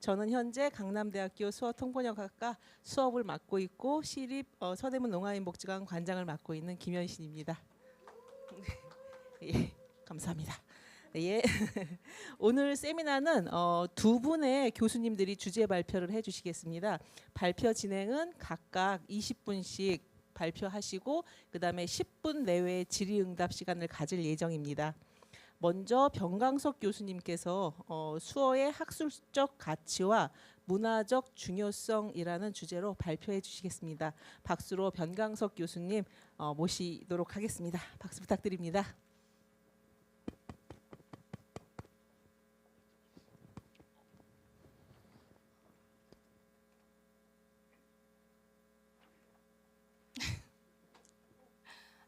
저는 현재 강남대학교 수어통번역학과 수업을 맡고 있고 시립 서대문 농아인복지관 관장을 맡고 있는 김현신입니다. 예, 감사합니다. 예. 오늘 세미나는 두 분의 교수님들이 주제 발표를 해주시겠습니다. 발표 진행은 각각 20분씩 발표하시고 그다음에 10분 내외의 질의응답 시간을 가질 예정입니다. 먼저 변강석 교수님께서 수어의 학술적 가치와 문화적 중요성이라는 주제로 발표해 주시겠습니다. 박수로 변강석 교수님 모시도록 하겠습니다. 박수 부탁드립니다.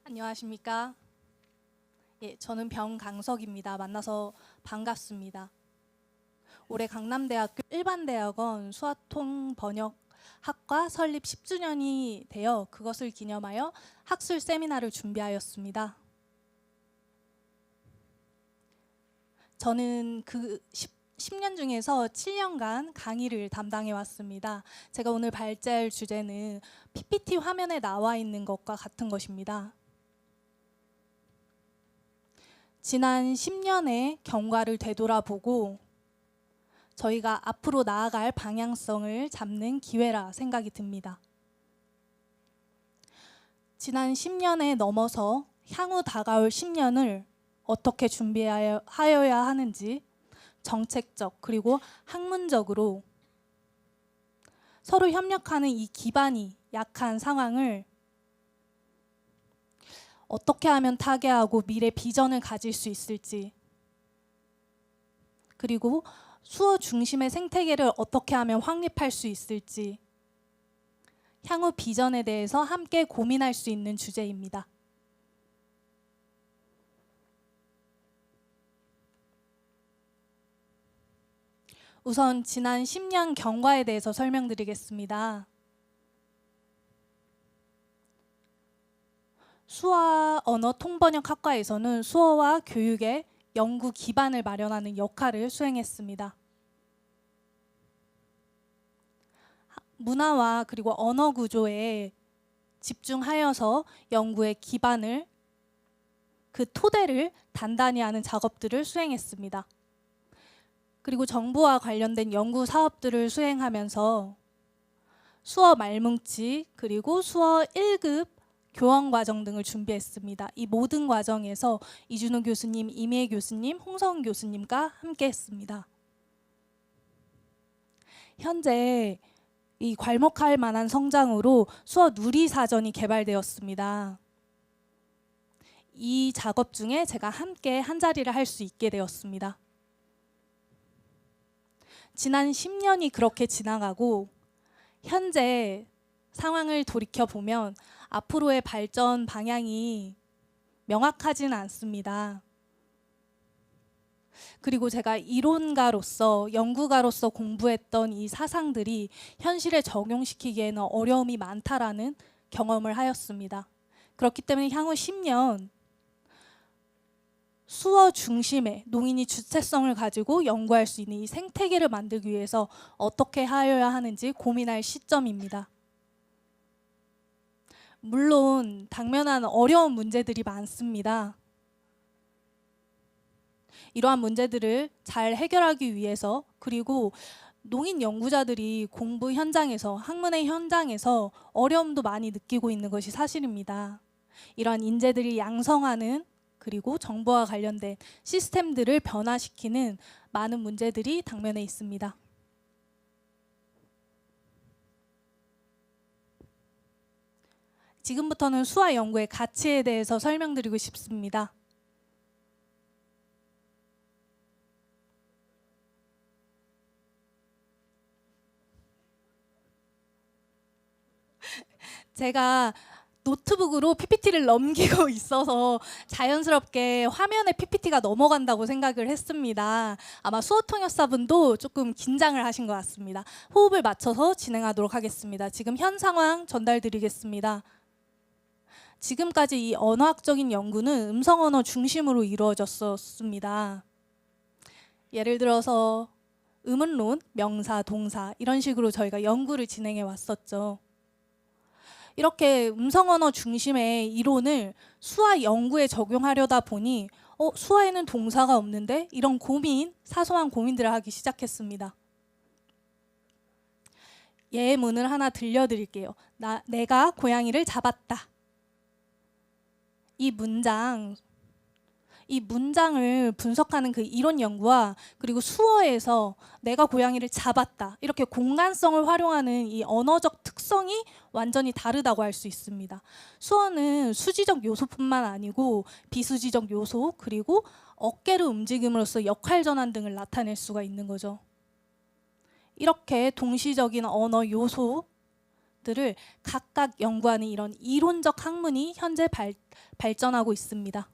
안녕하십니까? 예, 저는 변강석입니다. 만나서 반갑습니다. 올해 강남대학교 일반대학원 수어통번역학과 설립 10주년이 되어 그것을 기념하여 학술 세미나를 준비하였습니다. 저는 그 10년 중에서 7년간 강의를 담당해 왔습니다. 제가 오늘 발제할 주제는 PPT 화면에 나와 있는 것과 같은 것입니다. 지난 10년의 경과를 되돌아보고 저희가 앞으로 나아갈 방향성을 잡는 기회라 생각이 듭니다. 지난 10년에 넘어서 향후 다가올 10년을 어떻게 준비하여야 하는지 정책적 그리고 학문적으로 서로 협력하는 이 기반이 약한 상황을 어떻게 하면 타개하고 미래 비전을 가질 수 있을지, 그리고 수어 중심의 생태계를 어떻게 하면 확립할 수 있을지, 향후 비전에 대해서 함께 고민할 수 있는 주제입니다. 우선 지난 10년 경과에 대해서 설명드리겠습니다. 수어 언어 통번역학과에서는 수어와 교육의 연구 기반을 마련하는 역할을 수행했습니다. 문화와 그리고 언어 구조에 집중하여서 연구의 기반을, 그 토대를 단단히 하는 작업들을 수행했습니다. 그리고 정부와 관련된 연구 사업들을 수행하면서 수어 말뭉치 그리고 수어 1급 교원 과정 등을 준비했습니다. 이 모든 과정에서 이준호 교수님, 임혜 교수님, 홍성훈 교수님과 함께 했습니다. 현재 이 괄목할 만한 성장으로 수어 누리사전이 개발되었습니다. 이 작업 중에 제가 함께 한자리를 할 수 있게 되었습니다. 지난 10년이 그렇게 지나가고 현재 상황을 돌이켜보면 앞으로의 발전 방향이 명확하지는 않습니다. 그리고 제가 이론가로서, 연구가로서 공부했던 이 사상들이 현실에 적용시키기에는 어려움이 많다라는 경험을 하였습니다. 그렇기 때문에 향후 10년 수어 중심의 농인이 주체성을 가지고 연구할 수 있는 이 생태계를 만들기 위해서 어떻게 하여야 하는지 고민할 시점입니다. 물론 당면한 어려운 문제들이 많습니다. 이러한 문제들을 잘 해결하기 위해서, 그리고 농인 연구자들이 공부 현장에서, 학문의 현장에서 어려움도 많이 느끼고 있는 것이 사실입니다. 이러한 인재들이 양성하는, 그리고 정보와 관련된 시스템들을 변화시키는 많은 문제들이 당면에 있습니다. 지금부터는 수화 연구의 가치에 대해서 설명드리고 싶습니다. 제가 노트북으로 PPT를 넘기고 있어서 자연스럽게 화면에 PPT가 넘어간다고 생각을 했습니다. 아마 수어통역사분도 조금 긴장을 하신 것 같습니다. 호흡을 맞춰서 진행하도록 하겠습니다. 지금 현 상황 전달드리겠습니다. 지금까지 이 언어학적인 연구는 음성언어 중심으로 이루어졌었습니다. 예를 들어서 의문론, 명사, 동사 이런 식으로 저희가 연구를 진행해 왔었죠. 이렇게 음성언어 중심의 이론을 수화 연구에 적용하려다 보니 수화에는 동사가 없는데 이런 사소한 고민들을 하기 시작했습니다. 예문을 하나 들려드릴게요. 내가 고양이를 잡았다. 이 문장을 분석하는 그 이론 연구와 그리고 수어에서 내가 고양이를 잡았다 이렇게 공간성을 활용하는 이 언어적 특성이 완전히 다르다고 할 수 있습니다. 수어는 수지적 요소뿐만 아니고 비수지적 요소 그리고 어깨를 움직임으로써 역할 전환 등을 나타낼 수가 있는 거죠. 이렇게 동시적인 언어 요소들을 각각 연구하는 이런 이론적 학문이 현재 발전하고 있습니다.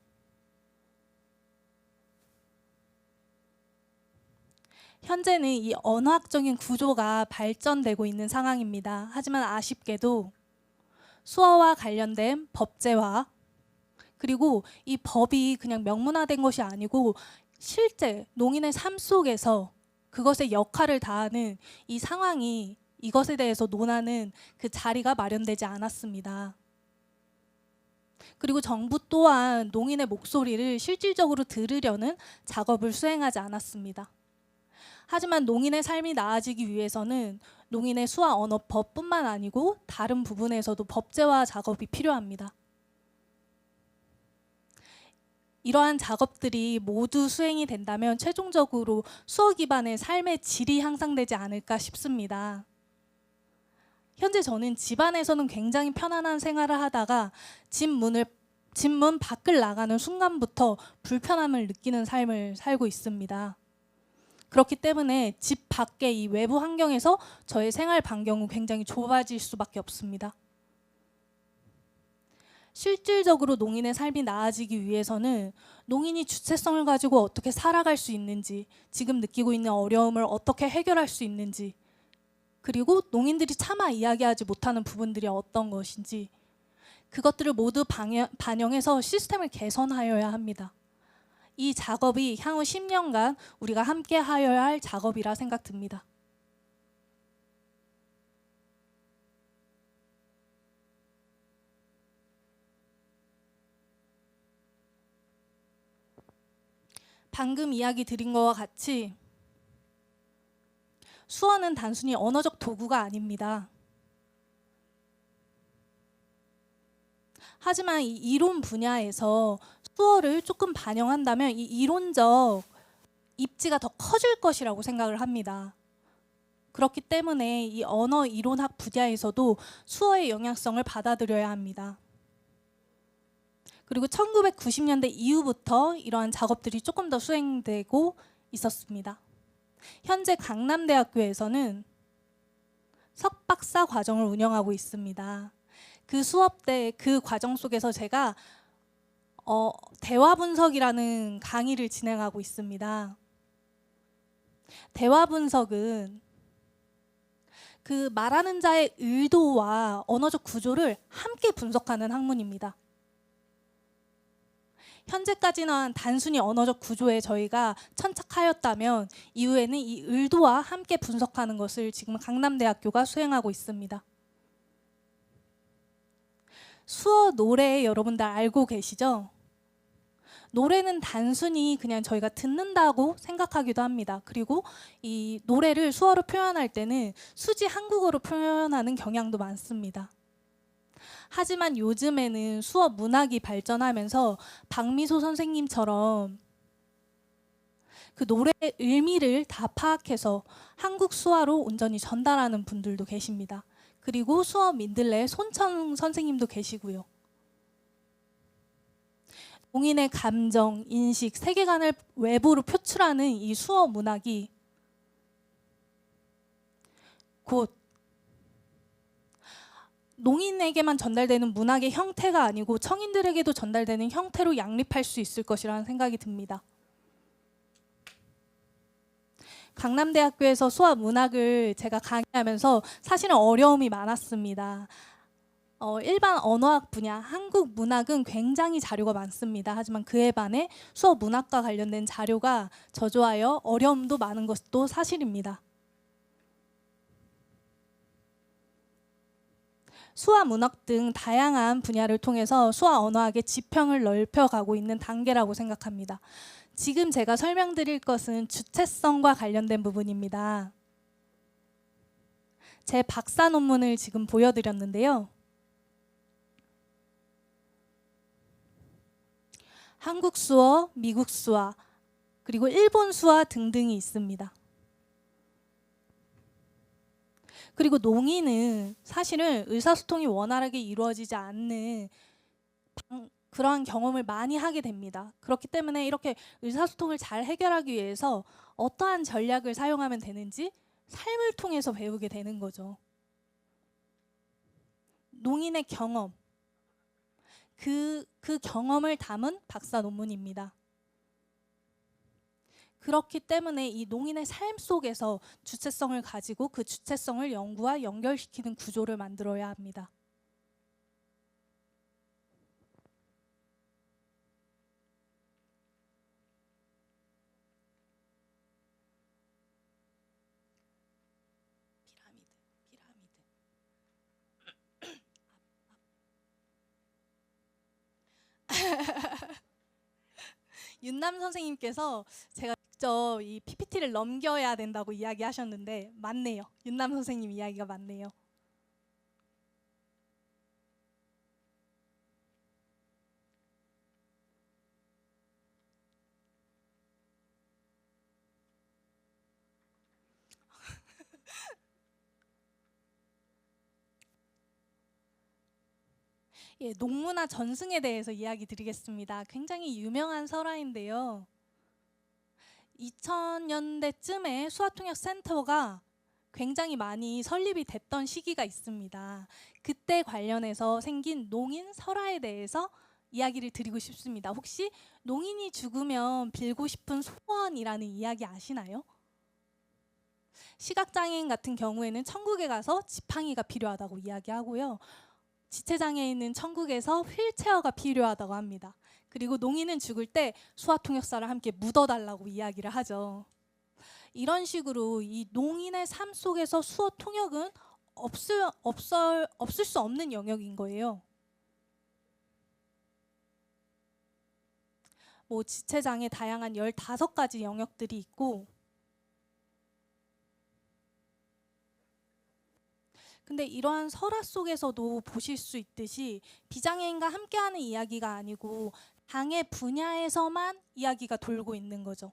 현재는 이 언어학적인 구조가 발전되고 있는 상황입니다. 하지만 아쉽게도 수어와 관련된 법제화 그리고 이 법이 그냥 명문화된 것이 아니고 실제 농인의 삶 속에서 그것의 역할을 다하는 이 상황이 이것에 대해서 논하는 그 자리가 마련되지 않았습니다. 그리고 정부 또한 농인의 목소리를 실질적으로 들으려는 작업을 수행하지 않았습니다. 하지만 농인의 삶이 나아지기 위해서는 농인의 수화 언어법뿐만 아니고 다른 부분에서도 법제화 작업이 필요합니다. 이러한 작업들이 모두 수행이 된다면 최종적으로 수어 기반의 삶의 질이 향상되지 않을까 싶습니다. 현재 저는 집안에서는 굉장히 편안한 생활을 하다가 집문 밖을 나가는 순간부터 불편함을 느끼는 삶을 살고 있습니다. 그렇기 때문에 집 밖의 이 외부 환경에서 저의 생활 반경은 굉장히 좁아질 수밖에 없습니다. 실질적으로 농인의 삶이 나아지기 위해서는 농인이 주체성을 가지고 어떻게 살아갈 수 있는지, 지금 느끼고 있는 어려움을 어떻게 해결할 수 있는지, 그리고 농인들이 차마 이야기하지 못하는 부분들이 어떤 것인지 그것들을 모두 반영해서 시스템을 개선하여야 합니다. 이 작업이 향후 10년간 우리가 함께 하여야 할 작업이라 생각됩니다. 방금 이야기 드린 것과 같이 수어는 단순히 언어적 도구가 아닙니다. 하지만 이 이론 분야에서 수어를 조금 반영한다면 이 이론적 입지가 더 커질 것이라고 생각을 합니다. 그렇기 때문에 이 언어 이론학 분야에서도 수어의 영향성을 받아들여야 합니다. 그리고 1990년대 이후부터 이러한 작업들이 조금 더 수행되고 있었습니다. 현재 강남대학교에서는 석박사 과정을 운영하고 있습니다. 그 수업 때 그 과정 속에서 제가 대화 분석이라는 강의를 진행하고 있습니다. 대화 분석은 그 말하는 자의 의도와 언어적 구조를 함께 분석하는 학문입니다. 현재까지는 단순히 언어적 구조에 저희가 천착하였다면 이후에는 이 의도와 함께 분석하는 것을 지금 강남대학교가 수행하고 있습니다. 수어 노래 여러분들 알고 계시죠? 노래는 단순히 그냥 저희가 듣는다고 생각하기도 합니다. 그리고 이 노래를 수어로 표현할 때는 수지 한국어로 표현하는 경향도 많습니다. 하지만 요즘에는 수어 문학이 발전하면서 박미소 선생님처럼 그 노래의 의미를 다 파악해서 한국 수화로 온전히 전달하는 분들도 계십니다. 그리고 수어 민들레 손천 선생님도 계시고요. 농인의 감정, 인식, 세계관을 외부로 표출하는 이 수어 문학이 곧 농인에게만 전달되는 문학의 형태가 아니고 청인들에게도 전달되는 형태로 양립할 수 있을 것이라는 생각이 듭니다. 강남대학교에서 수화 문학을 제가 강의하면서 사실은 어려움이 많았습니다. 일반 언어학 분야, 한국 문학은 굉장히 자료가 많습니다. 하지만 그에 반해 수어 문학과 관련된 자료가 저조하여 어려움도 많은 것도 사실입니다. 수화 문학 등 다양한 분야를 통해서 수화 언어학의 지평을 넓혀가고 있는 단계라고 생각합니다. 지금 제가 설명드릴 것은 주체성과 관련된 부분입니다. 제 박사 논문을 지금 보여드렸는데요. 한국 수어, 미국 수어, 그리고 일본 수어 등등이 있습니다. 그리고 농인은 사실은 의사소통이 원활하게 이루어지지 않는 그러한 경험을 많이 하게 됩니다. 그렇기 때문에 이렇게 의사소통을 잘 해결하기 위해서 어떠한 전략을 사용하면 되는지 삶을 통해서 배우게 되는 거죠. 농인의 경험, 그 경험을 담은 박사 논문입니다. 그렇기 때문에 이 농인의 삶 속에서 주체성을 가지고 그 주체성을 연구와 연결시키는 구조를 만들어야 합니다. 윤남 선생님께서 제가 직접 이 PPT를 넘겨야 된다고 이야기하셨는데 맞네요. 윤남 선생님 이야기가 맞네요. 예, 농문화 전승에 대해서 이야기 드리겠습니다. 굉장히 유명한 설화인데요. 2000년대쯤에 수화통역센터가 굉장히 많이 설립이 됐던 시기가 있습니다. 그때 관련해서 생긴 농인 설화에 대해서 이야기를 드리고 싶습니다. 혹시 농인이 죽으면 빌고 싶은 소원이라는 이야기 아시나요? 시각장애인 같은 경우에는 천국에 가서 지팡이가 필요하다고 이야기하고요. 지체장애인은 천국에서 휠체어가 필요하다고 합니다. 그리고 농인은 죽을 때 수화통역사를 함께 묻어달라고 이야기를 하죠. 이런 식으로 이 농인의 삶 속에서 수어 통역은 없을 수 없는 영역인 거예요. 뭐 지체장애 다양한 15가지 영역들이 있고, 근데 이러한 설화 속에서도 보실 수 있듯이 비장애인과 함께하는 이야기가 아니고 장애 분야에서만 이야기가 돌고 있는 거죠.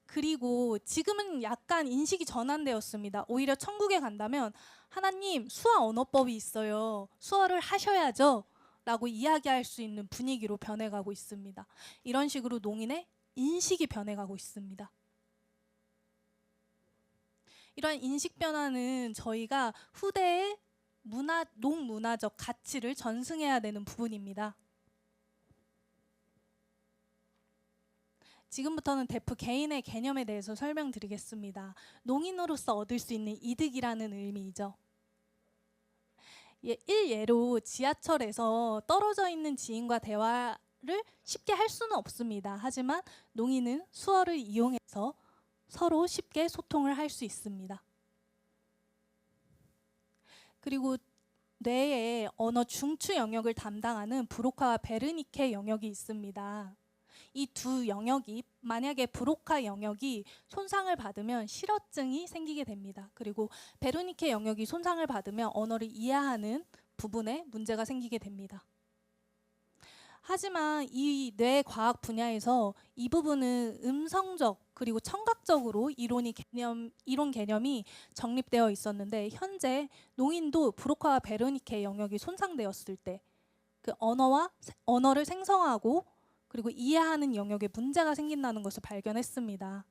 그리고 지금은 약간 인식이 전환되었습니다. 오히려 천국에 간다면 하나님 수화 언어법이 있어요. 수어를 하셔야죠. 라고 이야기할 수 있는 분위기로 변해가고 있습니다. 이런 식으로 농인의 인식이 변해가고 있습니다. 이러한 인식 변화는 저희가 후대의 농문화적 가치를 전승해야 되는 부분입니다. 지금부터는 대표 개인의 개념에 대해서 설명드리겠습니다. 농인으로서 얻을 수 있는 이득이라는 의미이죠. 일예로 지하철에서 떨어져 있는 지인과 대화를 쉽게 할 수는 없습니다. 하지만 농인은 수어를 이용해서 서로 쉽게 소통을 할 수 있습니다. 그리고 뇌의 언어 중추 영역을 담당하는 브로카와 베르니케 영역이 있습니다. 이 두 영역이 만약에 브로카 영역이 손상을 받으면 실어증이 생기게 됩니다. 그리고 베르니케 영역이 손상을 받으면 언어를 이해하는 부분에 문제가 생기게 됩니다. 하지만 이 뇌과학 분야에서 이 부분은 음성적 그리고 청각적으로 이론 개념이 정립되어 있었는데 현재 농인도 브로카와 베르니케 영역이 손상되었을 때 그 언어를 생성하고 그리고 이해하는 영역에 문제가 생긴다는 것을 발견했습니다.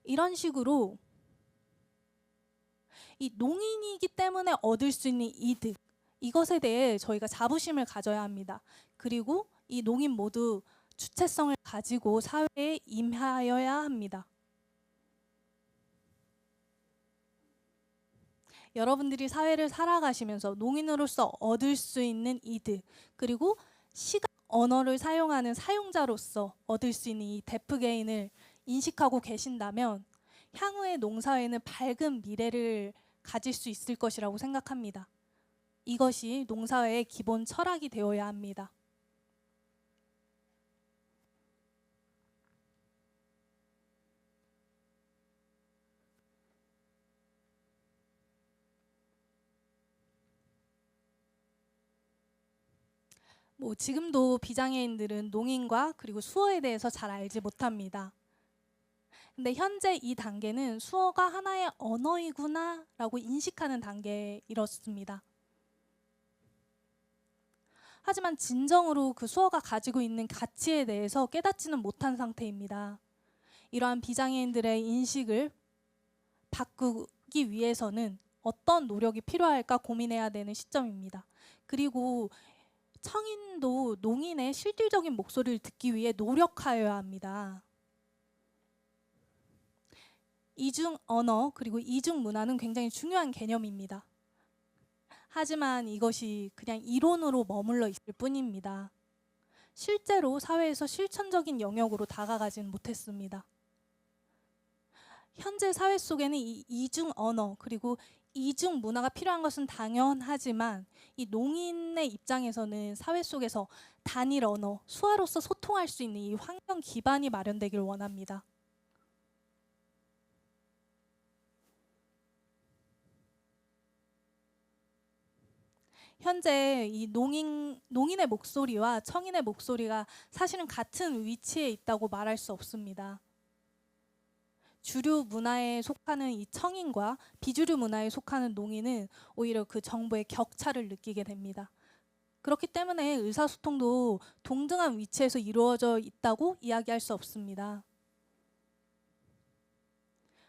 이런 식으로 이 농인이기 때문에 얻을 수 있는 이득, 이것에 대해 저희가 자부심을 가져야 합니다. 그리고 이 농인 모두 주체성을 가지고 사회에 임하여야 합니다. 여러분들이 사회를 살아가시면서 농인으로서 얻을 수 있는 이득, 그리고 시각 언어를 사용하는 사용자로서 얻을 수 있는 이 데프 게인을 인식하고 계신다면 향후의 농사에는 밝은 미래를 가질 수 있을 것이라고 생각합니다. 이것이 농사회의 기본 철학이 되어야 합니다. 지금도 비장애인들은 농인과 그리고 수어에 대해서 잘 알지 못합니다. 근데 현재 이 단계는 수어가 하나의 언어이구나 라고 인식하는 단계에 이렇습니다. 하지만 진정으로 그 수어가 가지고 있는 가치에 대해서 깨닫지는 못한 상태입니다. 이러한 비장애인들의 인식을 바꾸기 위해서는 어떤 노력이 필요할까 고민해야 되는 시점입니다. 그리고 청인도 농인의 실질적인 목소리를 듣기 위해 노력하여야 합니다. 이중 언어 그리고 이중 문화는 굉장히 중요한 개념입니다. 하지만 이것이 그냥 이론으로 머물러 있을 뿐입니다. 실제로 사회에서 실천적인 영역으로 다가가지는 못했습니다. 현재 사회 속에는 이 이중 언어 그리고 이중 문화가 필요한 것은 당연하지만 이 농인의 입장에서는 사회 속에서 단일 언어, 수화로서 소통할 수 있는 이 환경 기반이 마련되길 원합니다. 현재 이 농인의 목소리와 청인의 목소리가 사실은 같은 위치에 있다고 말할 수 없습니다. 주류 문화에 속하는 이 청인과 비주류 문화에 속하는 농인은 오히려 그 정보의 격차를 느끼게 됩니다. 그렇기 때문에 의사소통도 동등한 위치에서 이루어져 있다고 이야기할 수 없습니다.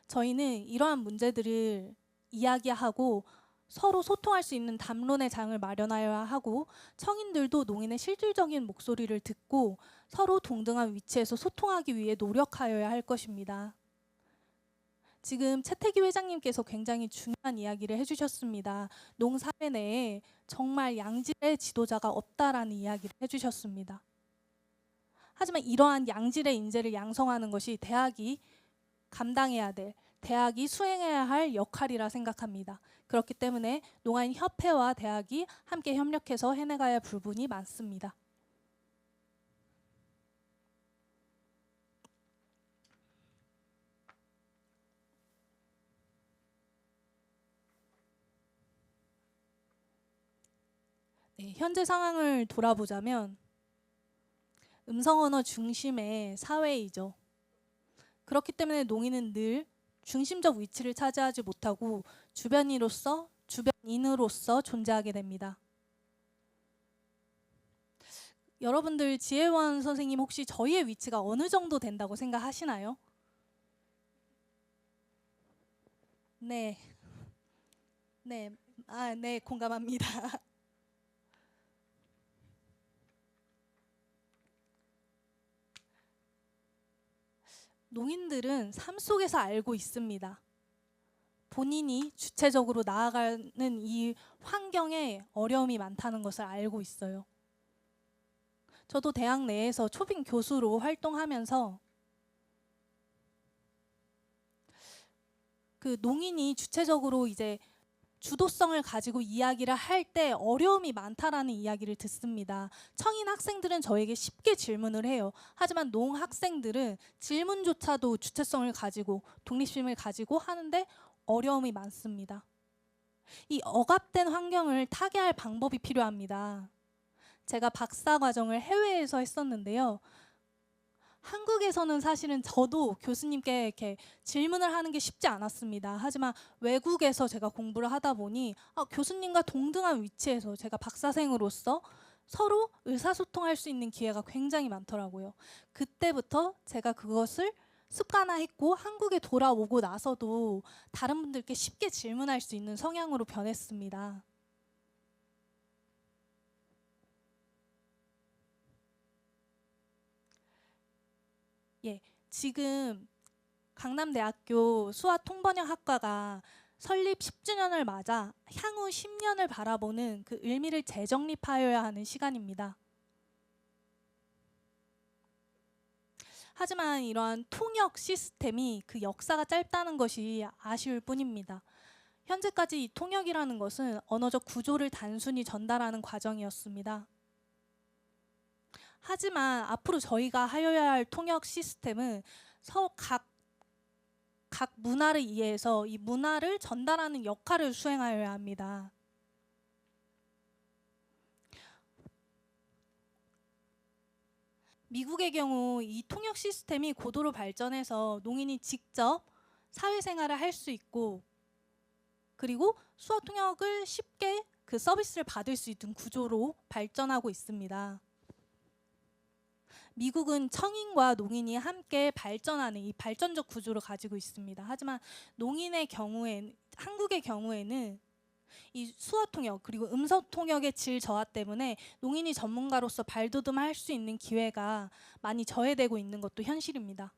저희는 이러한 문제들을 이야기하고 서로 소통할 수 있는 담론의 장을 마련하여야 하고 청인들도 농인의 실질적인 목소리를 듣고 서로 동등한 위치에서 소통하기 위해 노력하여야 할 것입니다. 지금 채태기 회장님께서 굉장히 중요한 이야기를 해주셨습니다. 농사회 내에 정말 양질의 지도자가 없다라는 이야기를 해주셨습니다. 하지만 이러한 양질의 인재를 양성하는 것이 대학이 감당해야 될, 대학이 수행해야 할 역할이라 생각합니다. 그렇기 때문에 농아인 협회와 대학이 함께 협력해서 해내가야 할 부분이 많습니다. 네, 현재 상황을 돌아보자면 음성언어 중심의 사회이죠. 그렇기 때문에 농인은 늘 중심적 위치를 차지하지 못하고 주변인으로서 존재하게 됩니다. 여러분들 지혜원 선생님 혹시 저희의 위치가 어느 정도 된다고 생각하시나요? 네. 네. 네, 공감합니다. 농인들은 삶 속에서 알고 있습니다. 본인이 주체적으로 나아가는 이 환경에 어려움이 많다는 것을 알고 있어요. 저도 대학 내에서 초빙 교수로 활동하면서 그 농인이 주체적으로 이제 주도성을 가지고 이야기를 할 때 어려움이 많다라는 이야기를 듣습니다. 청인 학생들은 저에게 쉽게 질문을 해요. 하지만 농 학생들은 질문조차도 주체성을 가지고 독립심을 가지고 하는데 어려움이 많습니다. 이 억압된 환경을 타개할 방법이 필요합니다. 제가 박사 과정을 해외에서 했었는데요. 한국에서는 사실은 저도 교수님께 이렇게 질문을 하는 게 쉽지 않았습니다. 하지만 외국에서 제가 공부를 하다 보니 교수님과 동등한 위치에서 제가 박사생으로서 서로 의사소통할 수 있는 기회가 굉장히 많더라고요. 그때부터 제가 그것을 습관화했고 한국에 돌아오고 나서도 다른 분들께 쉽게 질문할 수 있는 성향으로 변했습니다. 예, 지금 강남대학교 수화통번역학과가 설립 10주년을 맞아 향후 10년을 바라보는 그 의미를 재정립하여야 하는 시간입니다. 하지만 이러한 통역 시스템이 그 역사가 짧다는 것이 아쉬울 뿐입니다. 현재까지 이 통역이라는 것은 언어적 구조를 단순히 전달하는 과정이었습니다. 하지만 앞으로 저희가 하여야 할 통역 시스템은 각 문화를 이해해서 이 문화를 전달하는 역할을 수행하여야 합니다. 미국의 경우 이 통역 시스템이 고도로 발전해서 농인이 직접 사회생활을 할 수 있고, 그리고 수어 통역을 쉽게 그 서비스를 받을 수 있는 구조로 발전하고 있습니다. 미국은 청인과 농인이 함께 발전하는 이 발전적 구조를 가지고 있습니다. 하지만 한국의 경우에는 이 수어 통역 그리고 음성 통역의 질 저하 때문에 농인이 전문가로서 발돋움할 수 있는 기회가 많이 저해되고 있는 것도 현실입니다.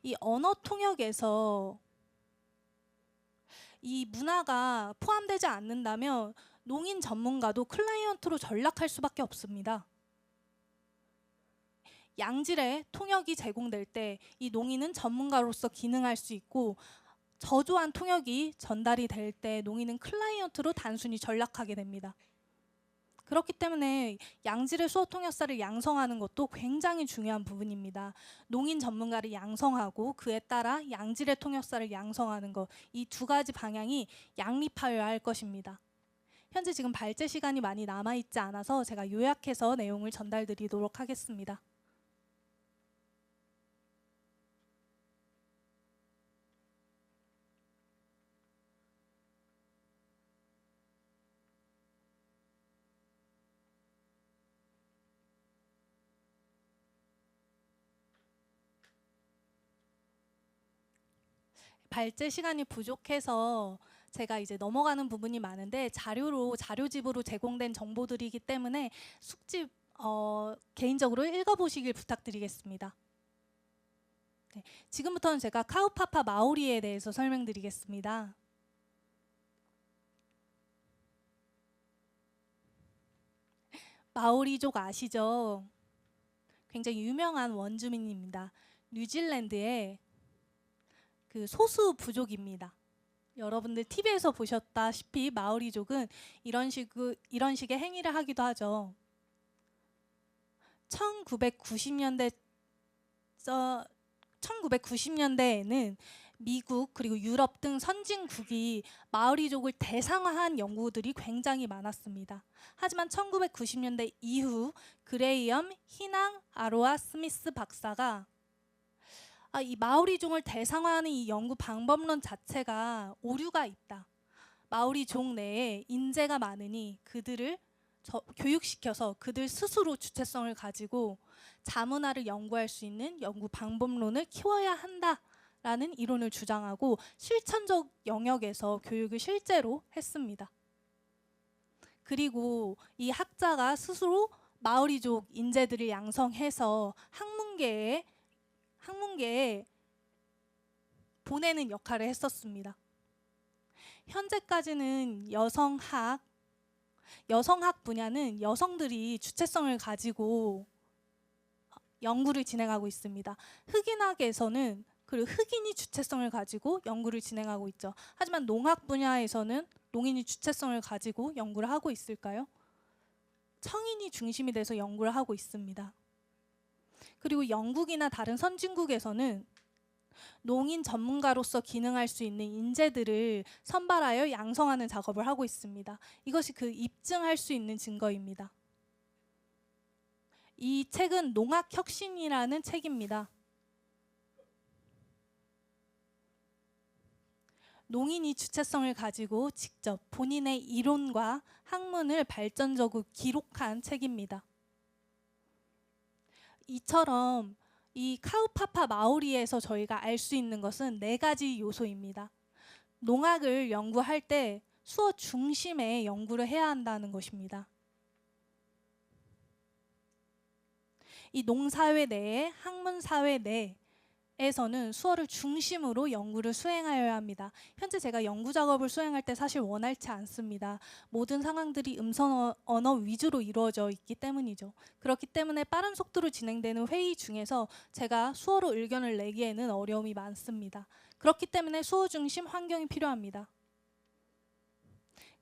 이 언어 통역에서 이 문화가 포함되지 않는다면 농인 전문가도 클라이언트로 전락할 수밖에 없습니다. 양질의 통역이 제공될 때 이 농인은 전문가로서 기능할 수 있고, 저조한 통역이 전달이 될 때 농인은 클라이언트로 단순히 전락하게 됩니다. 그렇기 때문에 양질의 수어 통역사를 양성하는 것도 굉장히 중요한 부분입니다. 농인 전문가를 양성하고 그에 따라 양질의 통역사를 양성하는 것, 이 두 가지 방향이 양립하여야 할 것입니다. 현재 지금 발제 시간이 많이 남아있지 않아서 제가 요약해서 내용을 전달드리도록 하겠습니다. 발제 시간이 부족해서 제가 이제 넘어가는 부분이 많은데 자료집으로 제공된 정보들이기 때문에 숙집 개인적으로 읽어보시길 부탁드리겠습니다. 네, 지금부터는 제가 카우파파 마오리에 대해서 설명드리겠습니다. 마오리족 아시죠? 굉장히 유명한 원주민입니다. 뉴질랜드의 그 소수 부족입니다. 여러분들 TV에서 보셨다시피 마오리족은 이런 식의 행위를 하기도 하죠. 1990년대에는 미국 그리고 유럽 등 선진국이 마오리족을 대상화한 연구들이 굉장히 많았습니다. 하지만 1990년대 이후 그레이엄 히낭 아로아 스미스 박사가 이 마오리족을 대상화하는 이 연구 방법론 자체가 오류가 있다. 마오리족 내에 인재가 많으니 그들을 교육시켜서 그들 스스로 주체성을 가지고 자문화를 연구할 수 있는 연구 방법론을 키워야 한다라는 이론을 주장하고 실천적 영역에서 교육을 실제로 했습니다. 그리고 이 학자가 스스로 마오리족 인재들을 양성해서 학문계에 보내는 역할을 했었습니다. 현재까지는 여성학 분야는 여성들이 주체성을 가지고 연구를 진행하고 있습니다. 흑인학에서는 그리고 흑인이 주체성을 가지고 연구를 진행하고 있죠. 하지만 농학 분야에서는 농인이 주체성을 가지고 연구를 하고 있을까요? 청인이 중심이 돼서 연구를 하고 있습니다. 그리고 영국이나 다른 선진국에서는 농인 전문가로서 기능할 수 있는 인재들을 선발하여 양성하는 작업을 하고 있습니다. 이것이 그 입증할 수 있는 증거입니다. 이 책은 농학혁신이라는 책입니다. 농인이 주체성을 가지고 직접 본인의 이론과 학문을 발전적으로 기록한 책입니다. 이처럼 이 카우파파 마오리에서 저희가 알 수 있는 것은 4가지 요소입니다. 농학을 연구할 때 수어 중심의 연구를 해야 한다는 것입니다. 이 농사회 내에 학문사회 내 에서는 수어를 중심으로 연구를 수행하여야 합니다. 현재 제가 연구 작업을 수행할 때 사실 원활치 않습니다. 모든 상황들이 음성 언어 위주로 이루어져 있기 때문이죠. 그렇기 때문에 빠른 속도로 진행되는 회의 중에서 제가 수어로 의견을 내기에는 어려움이 많습니다. 그렇기 때문에 수어 중심 환경이 필요합니다.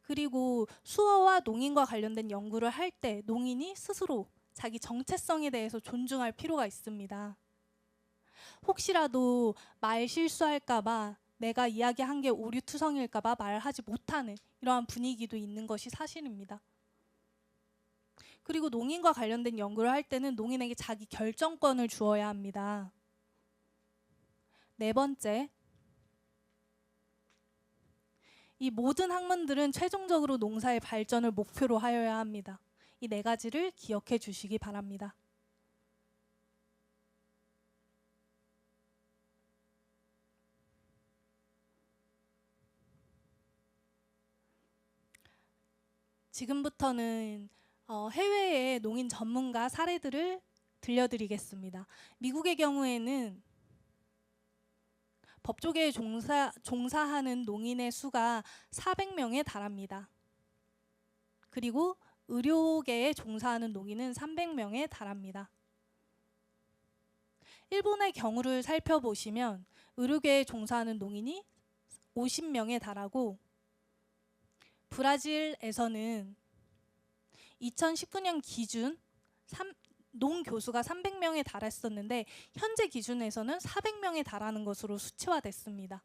그리고 수어와 농인과 관련된 연구를 할 때 농인이 스스로 자기 정체성에 대해서 존중할 필요가 있습니다. 혹시라도 말 실수할까봐 내가 이야기한 게 오류투성일까봐 말하지 못하는 이러한 분위기도 있는 것이 사실입니다. 그리고 농인과 관련된 연구를 할 때는 농인에게 자기 결정권을 주어야 합니다. 네 번째, 이 모든 학문들은 최종적으로 농사의 발전을 목표로 하여야 합니다. 이 네 가지를 기억해 주시기 바랍니다. 지금부터는 해외의 농인 전문가 사례들을 들려드리겠습니다. 미국의 경우에는 법조계에 종사하는 농인의 수가 400명에 달합니다. 그리고 의료계에 종사하는 농인은 300명에 달합니다. 일본의 경우를 살펴보시면 의료계에 종사하는 농인이 50명에 달하고 브라질에서는 2019년 기준 농교수가 300명에 달했었는데 현재 기준에서는 400명에 달하는 것으로 수치화됐습니다.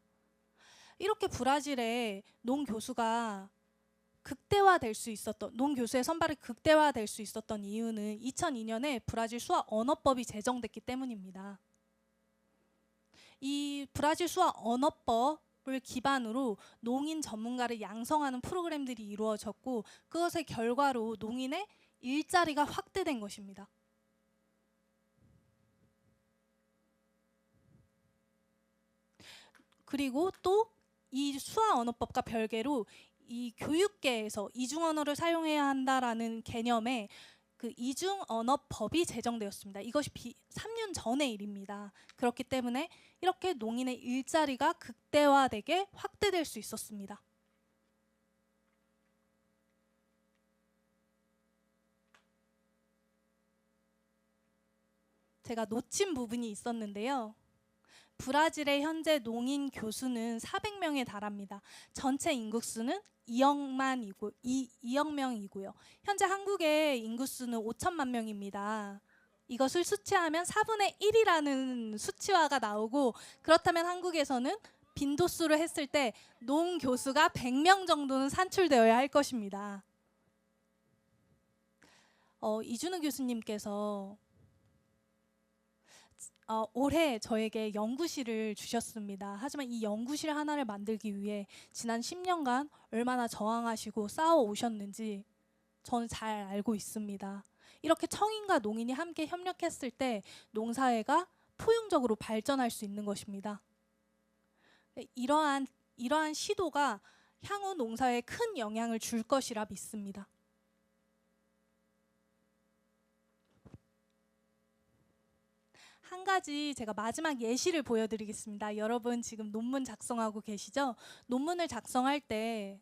이렇게 브라질의 농교수가 극대화될 수 있었던 농교수의 선발이 극대화될 수 있었던 이유는 2002년에 브라질 수화 언어법이 제정됐기 때문입니다. 이 브라질 수화 언어법을 기반으로 농인 전문가를 양성하는 프로그램들이 이루어졌고 그것의 결과로 농인의 일자리가 확대된 것입니다. 그리고 또 이 수화 언어법과 별개로 이 교육계에서 이중 언어를 사용해야 한다라는 개념의 그 이중 언어법이 제정되었습니다. 이것이 3년 전의 일입니다. 그렇기 때문에 이렇게 농인의 일자리가 극대화되게 확대될 수 있었습니다. 제가 놓친 부분이 있었는데요. 브라질의 현재 농인 교수는 400명에 달합니다. 전체 인구수는 2억 명이고요. 현재 한국의 인구수는 5천만 명입니다. 이것을 수치하면 4분의 1이라는 수치화가 나오고 그렇다면 한국에서는 빈도수를 했을 때 농 교수가 100명 정도는 산출되어야 할 것입니다. 이준우 교수님께서 올해 저에게 연구실을 주셨습니다. 하지만 이 연구실 하나를 만들기 위해 지난 10년간 얼마나 저항하시고 싸워 오셨는지 저는 잘 알고 있습니다. 이렇게 청인과 농인이 함께 협력했을 때 농사회가 포용적으로 발전할 수 있는 것입니다. 이러한 시도가 향후 농사에 큰 영향을 줄 것이라 믿습니다. 한 가지 제가 마지막 예시를 보여드리겠습니다. 여러분 지금 논문 작성하고 계시죠? 논문을 작성할 때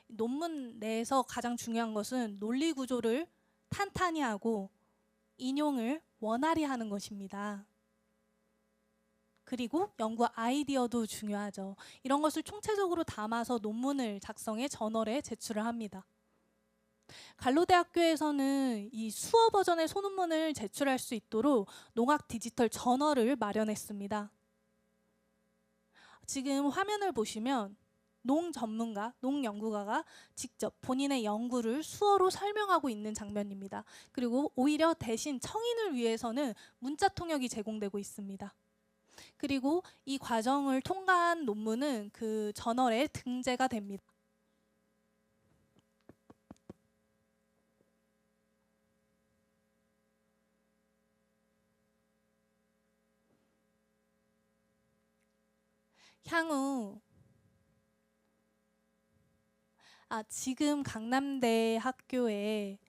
논문 내에서 가장 중요한 것은 논리 구조를 탄탄히 하고 인용을 원활히 하는 것입니다. 그리고 연구 아이디어도 중요하죠. 이런 것을 총체적으로 담아서 논문을 작성해 저널에 제출을 합니다. 갈로대학교에서는 이 수어 버전의 소논문을 제출할 수 있도록 농학 디지털 저널을 마련했습니다. 지금 화면을 보시면 농 전문가, 농 연구가가 직접 본인의 연구를 수어로 설명하고 있는 장면입니다. 그리고 오히려 대신 청인을 위해서는 문자 통역이 제공되고 있습니다. 그리고 이 과정을 통과한 논문은 그 저널에 등재가 됩니다. 향후 지금 강남대 학교에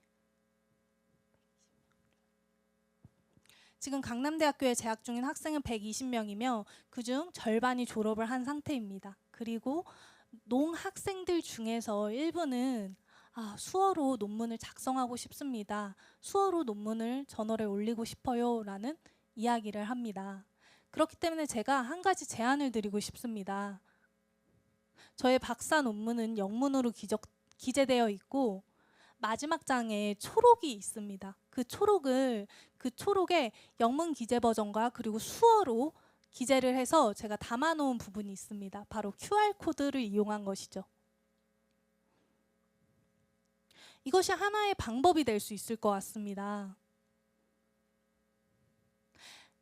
지금 강남대학교에 재학 중인 학생은 120명이며 그중 절반이 졸업을 한 상태입니다. 그리고 농학생들 중에서 일부는 수어로 논문을 작성하고 싶습니다. 수어로 논문을 저널에 올리고 싶어요 라는 이야기를 합니다. 그렇기 때문에 제가 한 가지 제안을 드리고 싶습니다. 저의 박사 논문은 영문으로 기재되어 있고 마지막 장에 초록이 있습니다. 그 초록에 영문 기재 버전과 그리고 수어로 기재를 해서 제가 담아놓은 부분이 있습니다. 바로 QR코드를 이용한 것이죠. 이것이 하나의 방법이 될 수 있을 것 같습니다.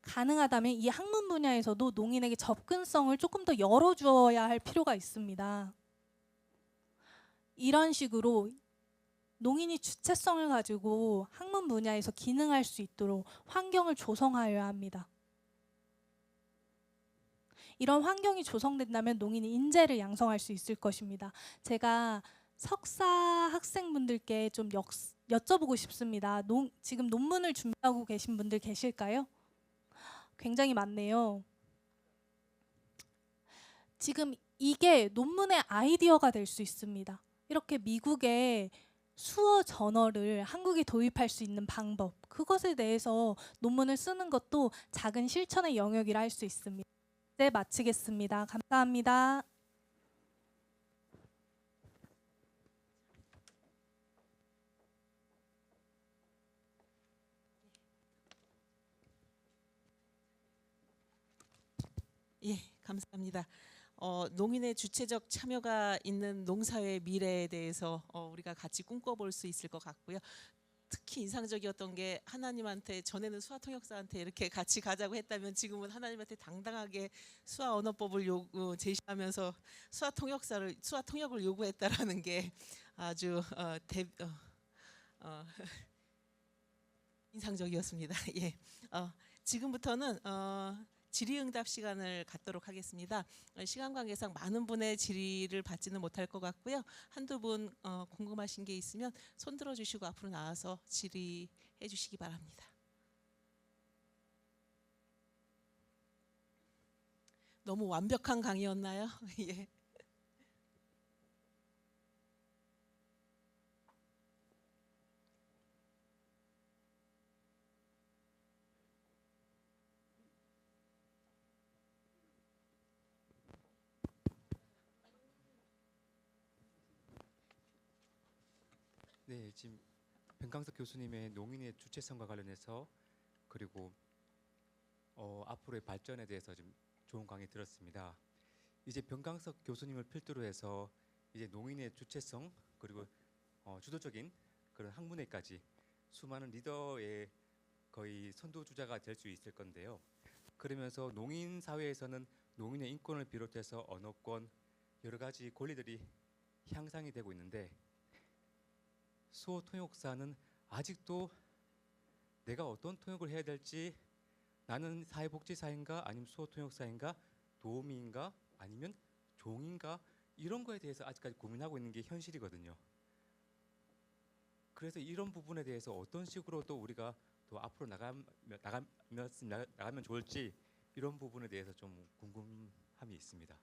가능하다면 이 학문 분야에서도 농인에게 접근성을 조금 더 열어주어야 할 필요가 있습니다. 이런 식으로 농인이 주체성을 가지고 학문 분야에서 기능할 수 있도록 환경을 조성하여야 합니다. 이런 환경이 조성된다면 농인이 인재를 양성할 수 있을 것입니다. 제가 석사 학생분들께 좀 여쭤보고 싶습니다. 지금 논문을 준비하고 계신 분들 계실까요? 굉장히 많네요. 지금 이게 논문의 아이디어가 될 수 있습니다. 이렇게 미국의 수어 저널을 한국에 도입할 수 있는 방법, 그것에 대해서 논문을 쓰는 것도 작은 실천의 영역이라 할 수 있습니다. 네, 마치겠습니다. 감사합니다. 예, 감사합니다. 농인의 주체적 참여가 있는 농사의 미래에 대해서 우리가 같이 꿈꿔볼 수 있을 것 같고요. 특히 인상적이었던 게 하나님한테 전에는 수화통역사한테 이렇게 같이 가자고 했다면 지금은 하나님한테 당당하게 수화 언어법을 제시하면서 수화통역을 요구했다라는 게 아주 인상적이었습니다. 예, 지금부터는 질의응답 시간을 갖도록 하겠습니다. 시간 관계상 많은 분의 질의를 받지는 못할 것 같고요. 한두 분 궁금하신 게 있으면 손 들어주시고 앞으로 나와서 질의해 주시기 바랍니다. 너무 완벽한 강의였나요? 예. 네, 지금 변강석 교수님의 농인의 주체성과 관련해서 그리고 앞으로의 발전에 대해서 좀 좋은 강의 들었습니다. 이제 변강석 교수님을 필두로 해서 이제 농인의 주체성 그리고 주도적인 그런 학문에까지 수많은 리더의 거의 선두주자가 될 수 있을 건데요. 그러면서 농인 사회에서는 농인의 인권을 비롯해서 언어권 여러 가지 권리들이 향상이 되고 있는데 수호 통역사는 아직도 내가 어떤 통역을 해야 될지 나는 사회복지사인가 아니면 수호 통역사인가 도우미인가 아니면 종인가 이런 거에 대해서 아직까지 고민하고 있는 게 현실이거든요. 그래서 이런 부분에 대해서 어떤 식으로 또 우리가 또 앞으로 나가면 좋을지 이런 부분에 대해서 좀 궁금함이 있습니다.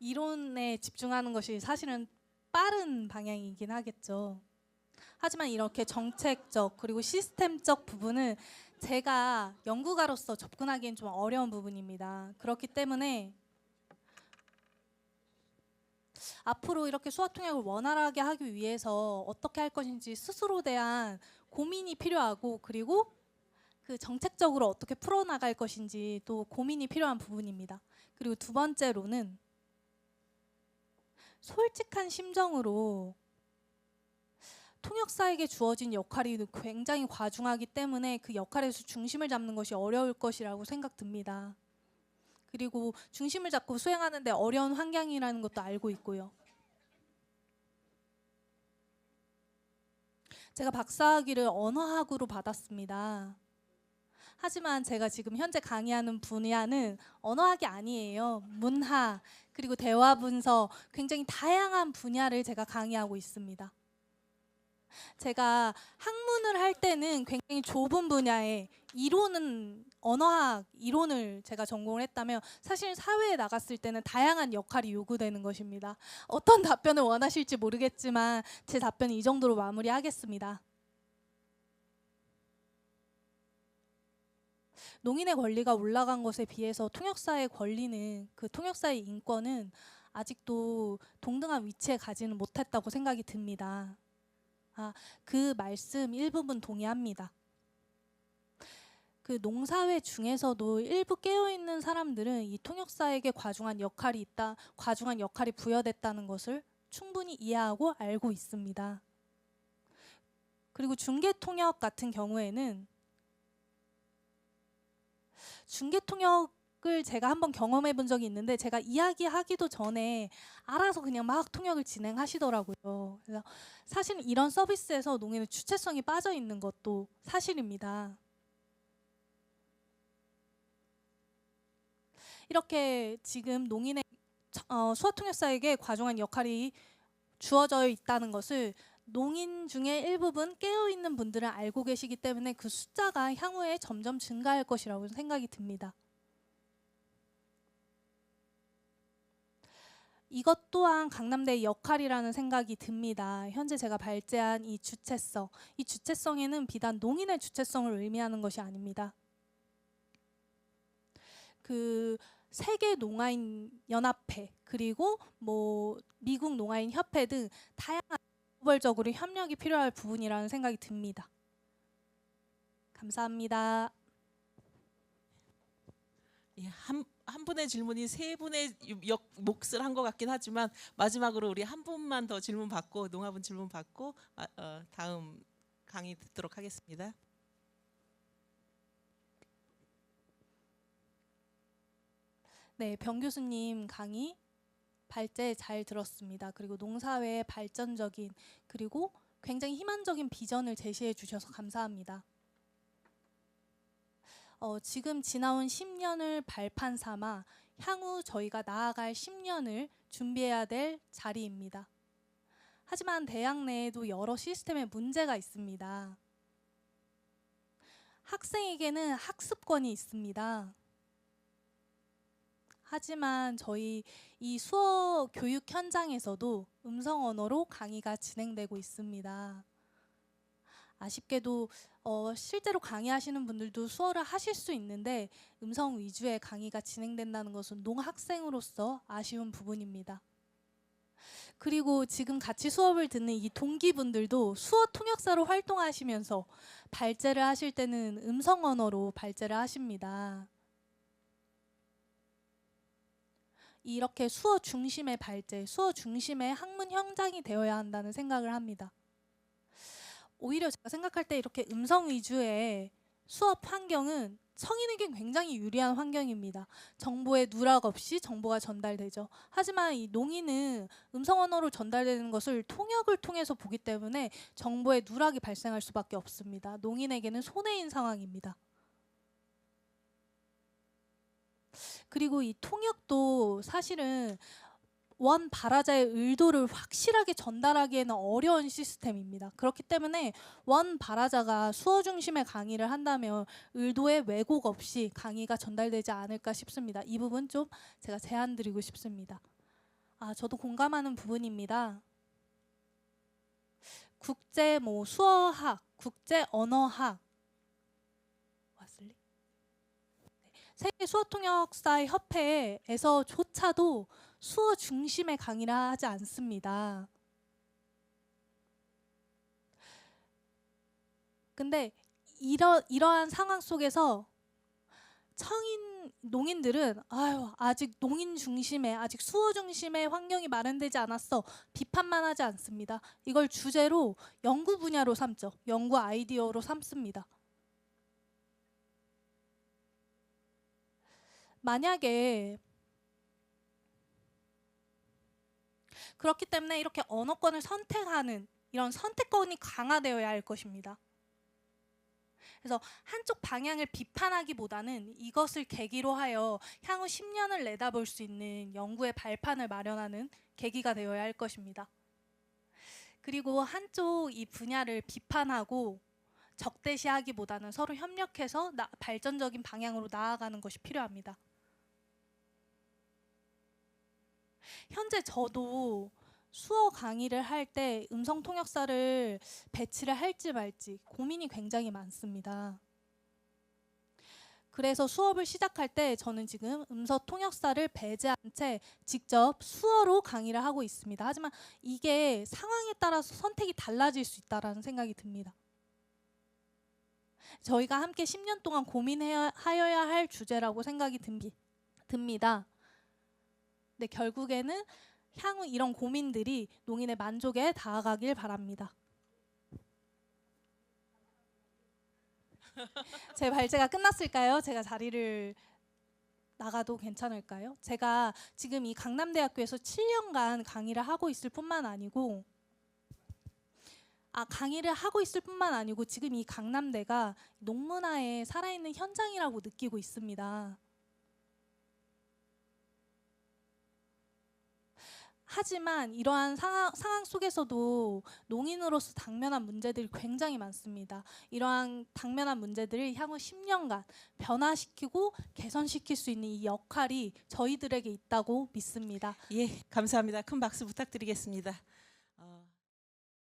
이론에 집중하는 것이 사실은 빠른 방향이긴 하겠죠. 하지만 이렇게 정책적 그리고 시스템적 부분은 제가 연구가로서 접근하기엔 좀 어려운 부분입니다. 그렇기 때문에 앞으로 이렇게 수화통역을 원활하게 하기 위해서 어떻게 할 것인지 스스로 대한 고민이 필요하고 그리고 그 정책적으로 어떻게 풀어나갈 것인지 또 고민이 필요한 부분입니다. 그리고 두 번째로는 솔직한 심정으로 통역사에게 주어진 역할이 굉장히 과중하기 때문에 그 역할에서 중심을 잡는 것이 어려울 것이라고 생각됩니다. 그리고 중심을 잡고 수행하는데 어려운 환경이라는 것도 알고 있고요. 제가 박사학위를 언어학으로 받았습니다. 하지만 제가 지금 현재 강의하는 분야는 언어학이 아니에요. 문화, 그리고 대화 분석, 굉장히 다양한 분야를 제가 강의하고 있습니다. 제가 학문을 할 때는 굉장히 좁은 분야에 이론은 언어학 이론을 제가 전공을 했다면 사실 사회에 나갔을 때는 다양한 역할이 요구되는 것입니다. 어떤 답변을 원하실지 모르겠지만 제 답변은 이 정도로 마무리하겠습니다. 농인의 권리가 올라간 것에 비해서 통역사의 권리는, 그 통역사의 인권은 아직도 동등한 위치에 가지는 못했다고 생각이 듭니다. 그 말씀 일부분 동의합니다. 그 농사회 중에서도 일부 깨어있는 사람들은 이 통역사에게 과중한 역할이 부여됐다는 것을 충분히 이해하고 알고 있습니다. 그리고 중개통역 같은 경우에는 중개통역을 제가 한번 경험해 본 적이 있는데 제가 이야기하기도 전에 알아서 그냥 막 통역을 진행하시더라고요. 그래서 사실 이런 서비스에서 농인의 주체성이 빠져 있는 것도 사실입니다. 이렇게 지금 농인의 수화통역사에게 과중한 역할이 주어져 있다는 것을 농인 중에 일부분 깨어있는 분들은 알고 계시기 때문에 그 숫자가 향후에 점점 증가할 것이라고 생각이 듭니다. 이것 또한 강남대의 역할이라는 생각이 듭니다. 현재 제가 발제한 이 주체성에는 비단 농인의 주체성을 의미하는 것이 아닙니다. 그 세계 농아인 연합회 그리고 미국 농아인 협회 등 다양한 글로벌적으로 협력이 필요할 부분이라는 생각이 듭니다. 감사합니다. 예, 한 분의 질문이 세 분의 몫을 한 것 같긴 하지만 마지막으로 우리 한 분만 더 질문 받고 농아분 질문 받고 다음 강의 듣도록 하겠습니다. 네, 병 교수님 강의 발제 잘 들었습니다. 그리고 농사회의 발전적인 그리고 굉장히 희망적인 비전을 제시해 주셔서 감사합니다. 지금 지나온 10년을 발판 삼아 향후 저희가 나아갈 10년을 준비해야 될 자리입니다. 하지만 대학 내에도 여러 시스템에 문제가 있습니다. 학생에게는 학습권이 있습니다. 하지만 저희 이 수어 교육 현장에서도 음성 언어로 강의가 진행되고 있습니다. 아쉽게도 실제로 강의하시는 분들도 수어를 하실 수 있는데 음성 위주의 강의가 진행된다는 것은 농학생으로서 아쉬운 부분입니다. 그리고 지금 같이 수업을 듣는 이 동기분들도 수어 통역사로 활동하시면서 발제를 하실 때는 음성 언어로 발제를 하십니다. 이렇게 수어 중심의 발제, 수어 중심의 학문 현장이 되어야 한다는 생각을 합니다. 오히려 제가 생각할 때 이렇게 음성 위주의 수업 환경은 성인에게 굉장히 유리한 환경입니다. 정보의 누락 없이 정보가 전달되죠. 하지만 이 농인은 음성 언어로 전달되는 것을 통역을 통해서 보기 때문에 정보의 누락이 발생할 수밖에 없습니다. 농인에게는 손해인 상황입니다. 그리고 이 통역도 사실은 원 발화자의 의도를 확실하게 전달하기에는 어려운 시스템입니다. 그렇기 때문에 원 발화자가 수어 중심의 강의를 한다면 의도의 왜곡 없이 강의가 전달되지 않을까 싶습니다. 이 부분 좀 제가 제안 드리고 싶습니다. 저도 공감하는 부분입니다. 국제 수어학, 국제 언어학 세계 수어통역사 협회에서조차도 수어 중심의 강의를 하지 않습니다. 근데 이러한 상황 속에서 농인들은 아직 농인 중심의, 아직 수어 중심의 환경이 마련되지 않았어 비판만 하지 않습니다. 이걸 주제로 연구 분야로 삼죠. 연구 아이디어로 삼습니다. 만약에 그렇기 때문에 이렇게 언어권을 선택하는 이런 선택권이 강화되어야 할 것입니다. 그래서 한쪽 방향을 비판하기보다는 이것을 계기로 하여 향후 10년을 내다볼 수 있는 연구의 발판을 마련하는 계기가 되어야 할 것입니다. 그리고 한쪽 이 분야를 비판하고 적대시하기보다는 서로 협력해서 발전적인 방향으로 나아가는 것이 필요합니다. 현재 저도 수어 강의를 할 때 음성 통역사를 배치를 할지 말지 고민이 굉장히 많습니다. 그래서 수업을 시작할 때 저는 지금 음성 통역사를 배제한 채 직접 수어로 강의를 하고 있습니다. 하지만 이게 상황에 따라서 선택이 달라질 수 있다는 생각이 듭니다. 저희가 함께 10년 동안 고민하여야 할 주제라고 생각이 듭니다. 근데 결국에는 향후 이런 고민들이 농인의 만족에 다가가길 바랍니다. 제 발제가 끝났을까요? 제가 자리를 나가도 괜찮을까요? 제가 지금 이 강남대학교에서 7년간 강의를 하고 있을 뿐만 아니고 지금 이 강남대가 농문화의 살아있는 현장이라고 느끼고 있습니다. 하지만 이러한 상황 속에서도 농인으로서 당면한 문제들이 굉장히 많습니다. 이러한 당면한 문제들을 향후 10년간 변화시키고 개선시킬 수 있는 이 역할이 저희들에게 있다고 믿습니다. 예, 감사합니다. 큰 박수 부탁드리겠습니다.